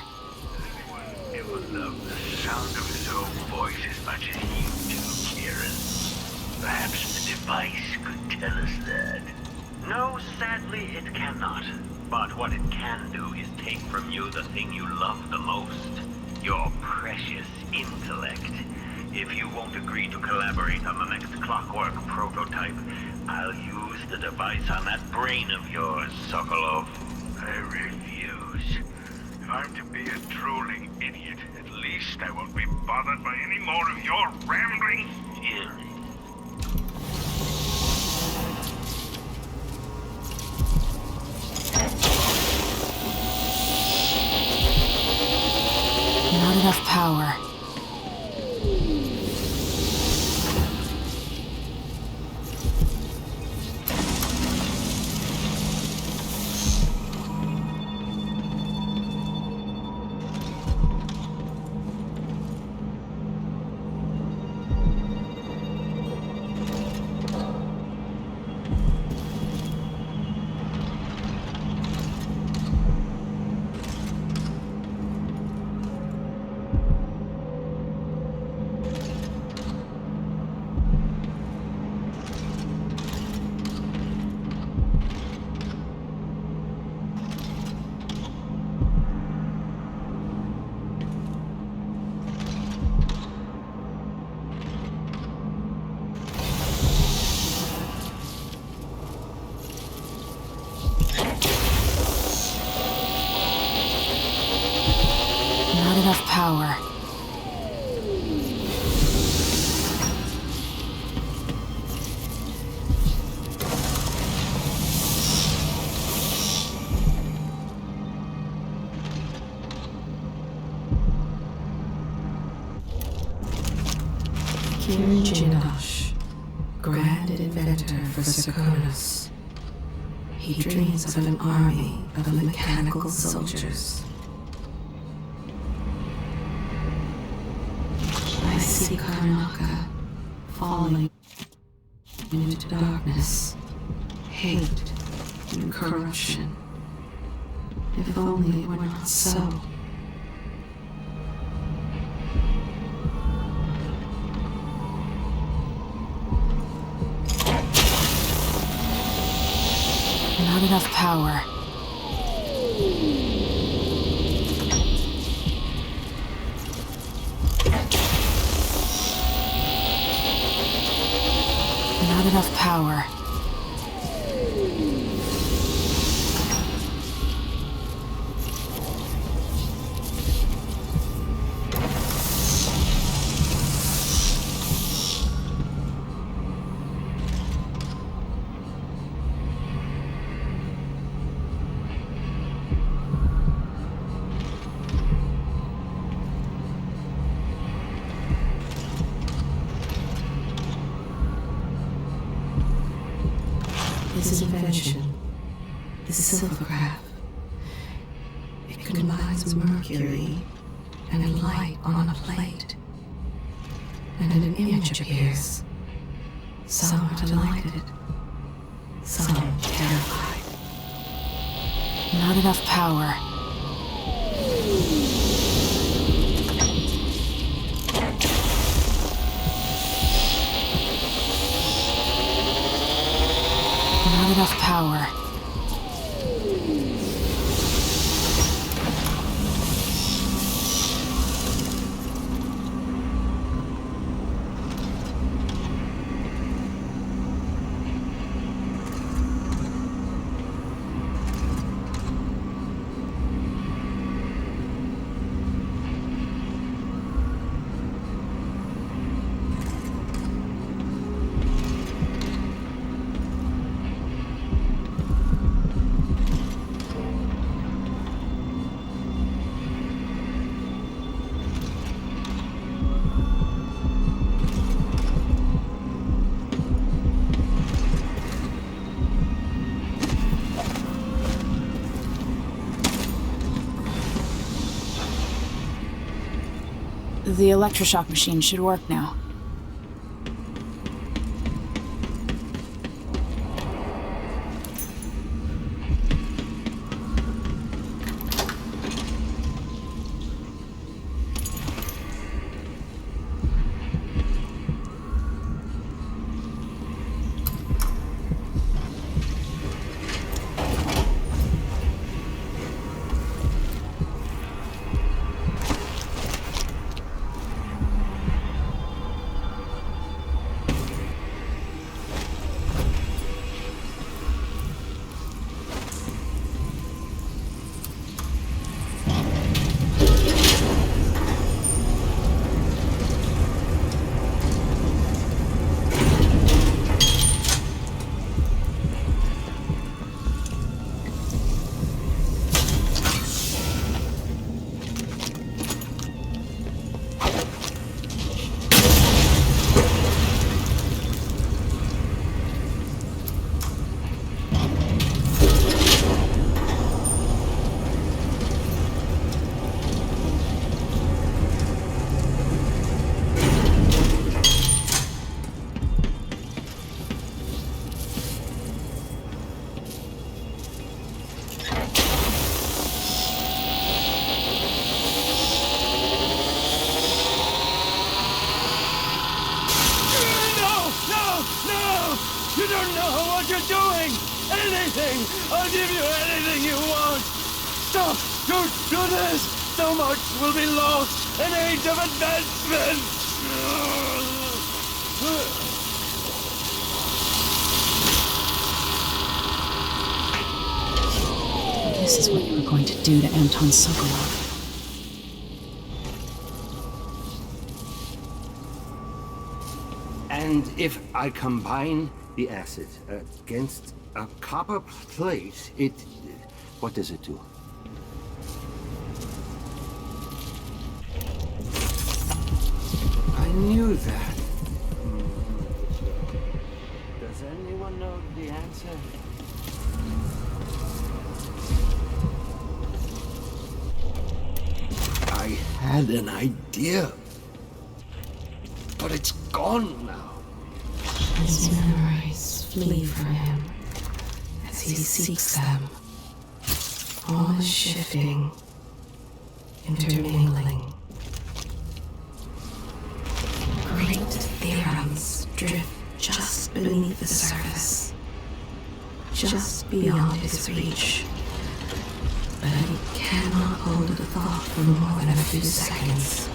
It will love the sound of his own voice as much as you do, Kieran. Perhaps the device could tell us that. No, sadly, it cannot. But what it can do is take from you the thing you love the most. Your precious intellect. If you won't agree to collaborate on the next clockwork prototype, I'll use the device on that brain of yours, Sokolov. I refuse. If I'm to be a drooling idiot, at least I won't be bothered by any more of your rambling theories. Not enough power. Not enough power. Kieran Jindosh, grand inventor for Sokolov. He dreams of an army of mechanical soldiers. I see Karnaka falling into darkness, hate and corruption. If only it were not so. Not enough power. Not enough power. His invention, the silvergraph. It combines mercury and light on a plate, and an image appears. Some are delighted, some terrified. Not enough power. Not enough power. The electroshock machine should work now. I'll give you anything you want! Stop! Don't do this! So much will be lost! An age of advancement! This is what you were going to do to Anton Sokolov. And if I combine the acid against a copper plate, what does it do? I knew that. Does anyone know the answer? I had an idea, but it's gone now. His memories flee from him. as he seeks them. All is shifting, intermingling. Great theorems drift just beneath the surface, just beyond his reach. But he cannot hold a thought for more than a few seconds.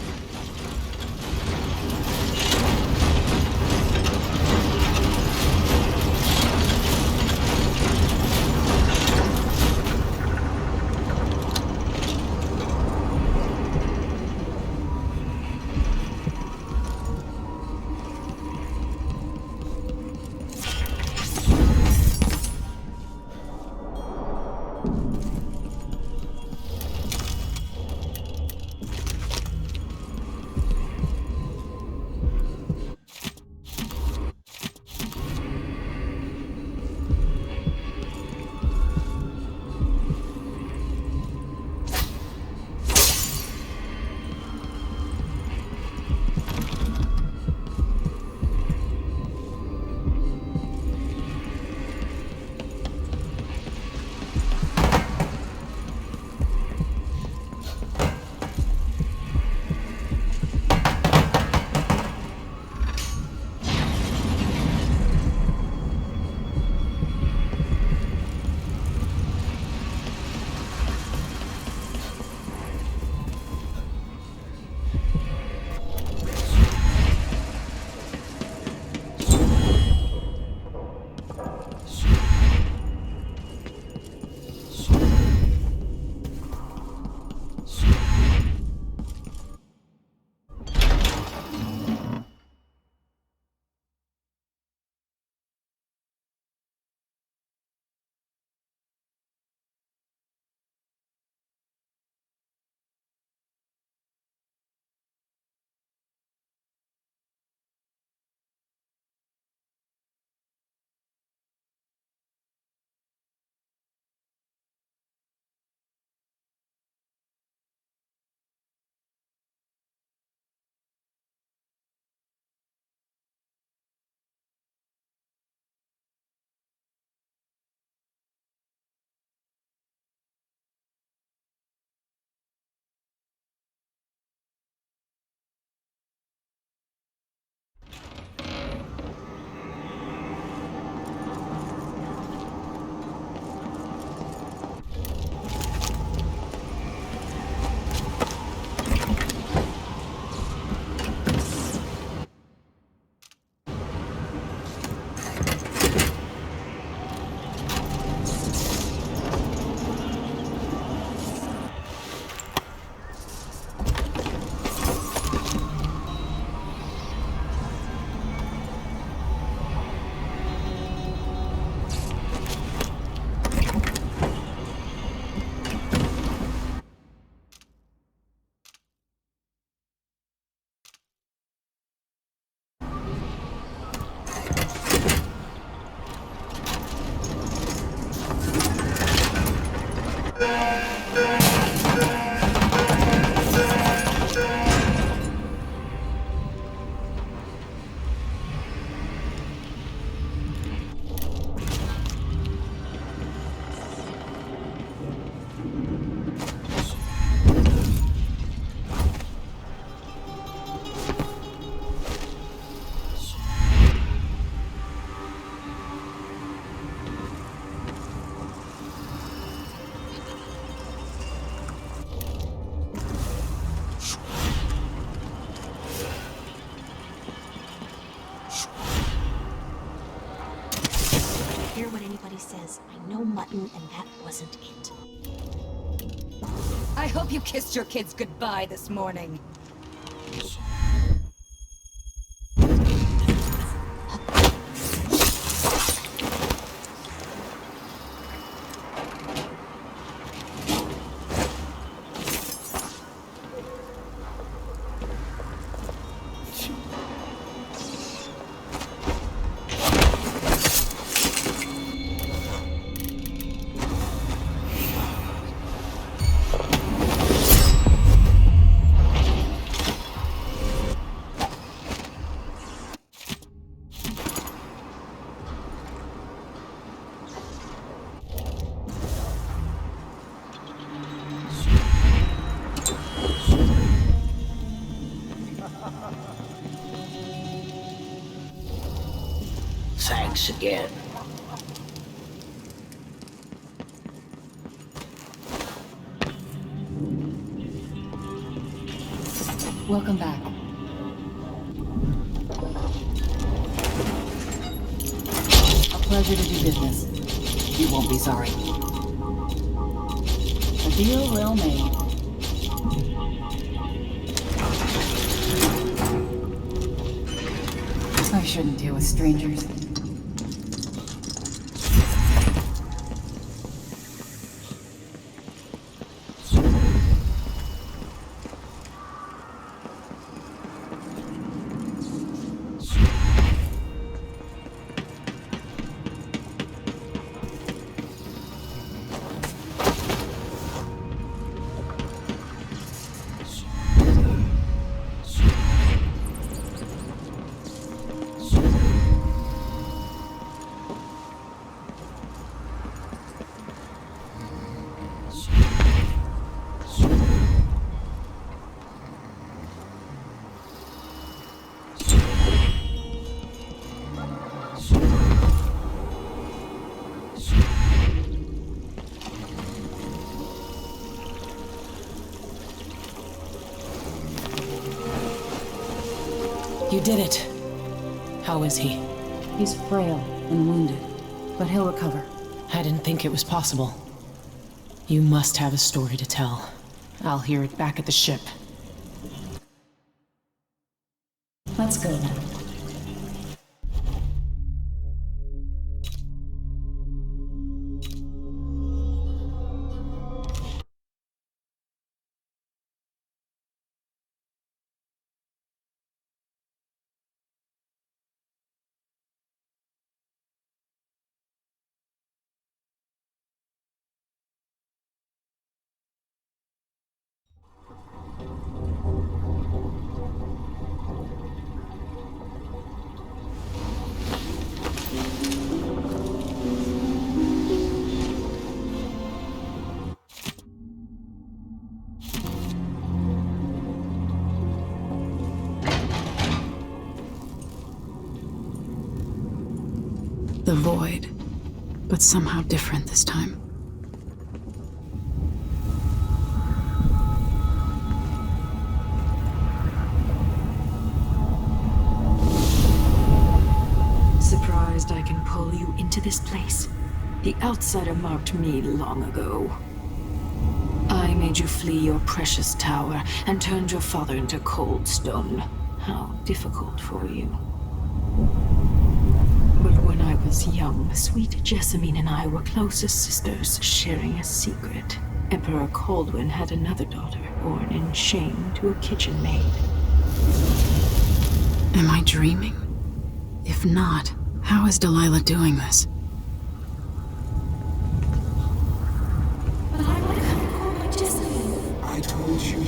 Hear what anybody says. I know mutton, and that wasn't it. I hope you kissed your kids goodbye this morning. this again. Welcome back. A pleasure to do business. You won't be sorry. A deal well made. I shouldn't deal with strangers. You did it. How is he? He's frail and wounded, but he'll recover. I didn't think it was possible. You must have a story to tell. I'll hear it back at the ship. Let's go then. The void, but somehow different this time. Surprised I can pull you into this place? The outsider marked me long ago. I made you flee your precious tower and turned your father into cold stone. How difficult for you. But when I was young, sweet Jessamine and I were close as sisters, sharing a secret. Emperor Kaldwin had another daughter, born in shame to a kitchen maid. Am I dreaming? If not, how is Delilah doing this? But I would have called Jessamine. I told you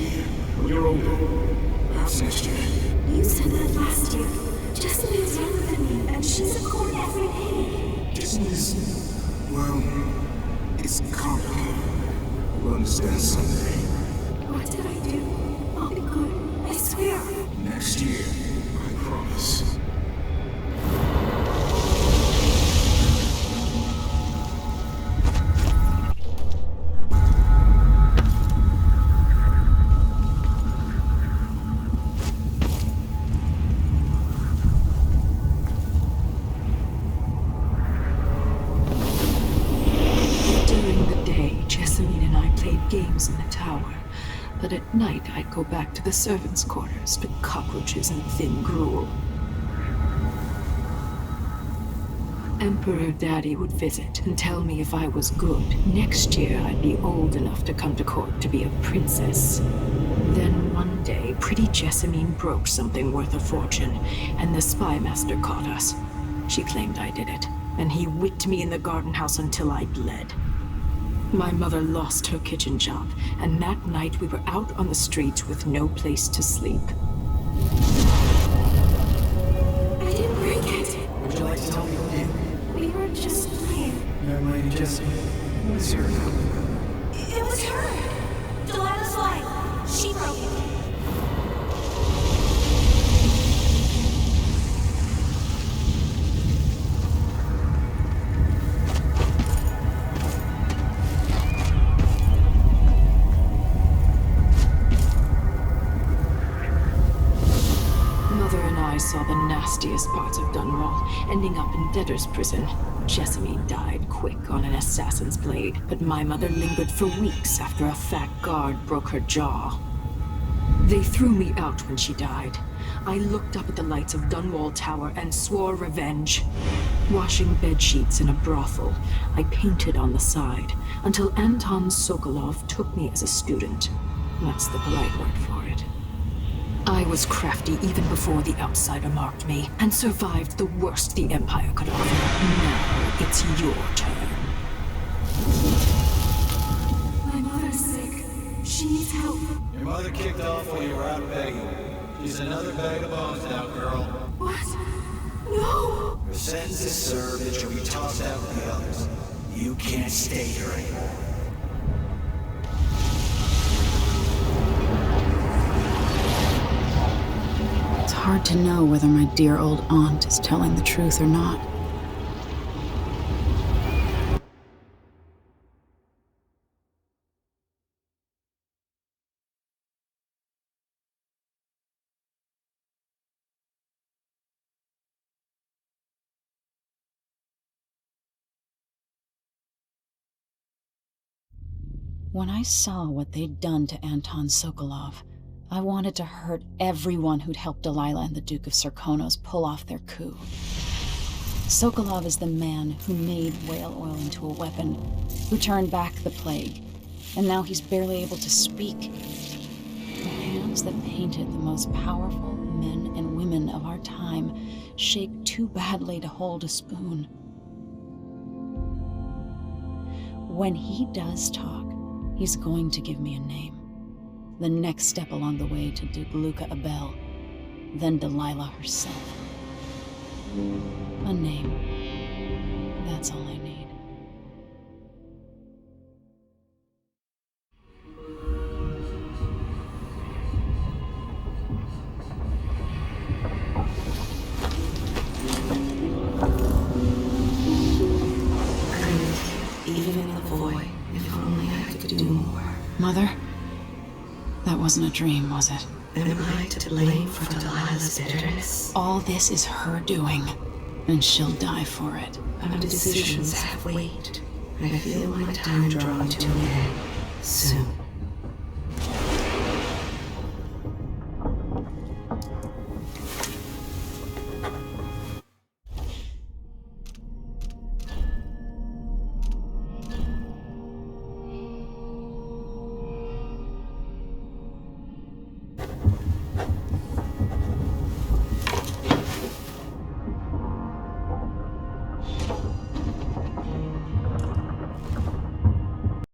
you're older. Perhaps next year. You said that last year. Jessamine's younger than me, and she's a court every day. Business, well, it's complicated. You'll understand someday. What did I do? I'll be good. I swear. Next year, I promise. Games in the tower, but at night I'd go back to the servants' quarters to cockroaches and thin gruel. Emperor Daddy would visit and tell me if I was good. Next year I'd be old enough to come to court to be a princess. Then one day, pretty Jessamine broke something worth a fortune, and the spy master caught us. She claimed I did it, and he whipped me in the garden house until I bled. My mother lost her kitchen job, and that night we were out on the streets with no place to sleep. I didn't break it. Would you like to tell me what you did? We were just playing. Young lady Jessamine, what is your name? It was her! Delilah's life. She broke it. nastiest parts of Dunwall, ending up in debtor's prison. Jessamine died quick on an assassin's blade, but my mother lingered for weeks after a fat guard broke her jaw. They threw me out when she died. I looked up at the lights of Dunwall Tower and swore revenge. Washing bedsheets in a brothel, I painted on the side, until Anton Sokolov took me as a student. That's the polite word for it. I was crafty even before the outsider marked me, and survived the worst the Empire could offer. Now it's your turn. My mother's sick. She needs help. Your mother kicked off while you were out begging. She's another bag of bones now, girl. What? No! Her sentence is served and she'll be tossed out with the others. You can't stay here anymore. It's hard to know whether my dear old aunt is telling the truth or not. When I saw what they'd done to Anton Sokolov, I wanted to hurt everyone who'd helped Delilah and the Duke of Serkonos pull off their coup. Sokolov is the man who made whale oil into a weapon, who turned back the plague, and now he's barely able to speak. The hands that painted the most powerful men and women of our time shake too badly to hold a spoon. When he does talk, he's going to give me a name. The next step along the way to Duke Luca Abel, then Delilah herself. A name. That's all I need. Even in the void, if only I could do more. Mother? That wasn't a dream, was it? Am I to blame for Delilah's bitterness? All this is her doing, and she'll die for it. Our decisions have weight. I feel my time drawing to an end soon.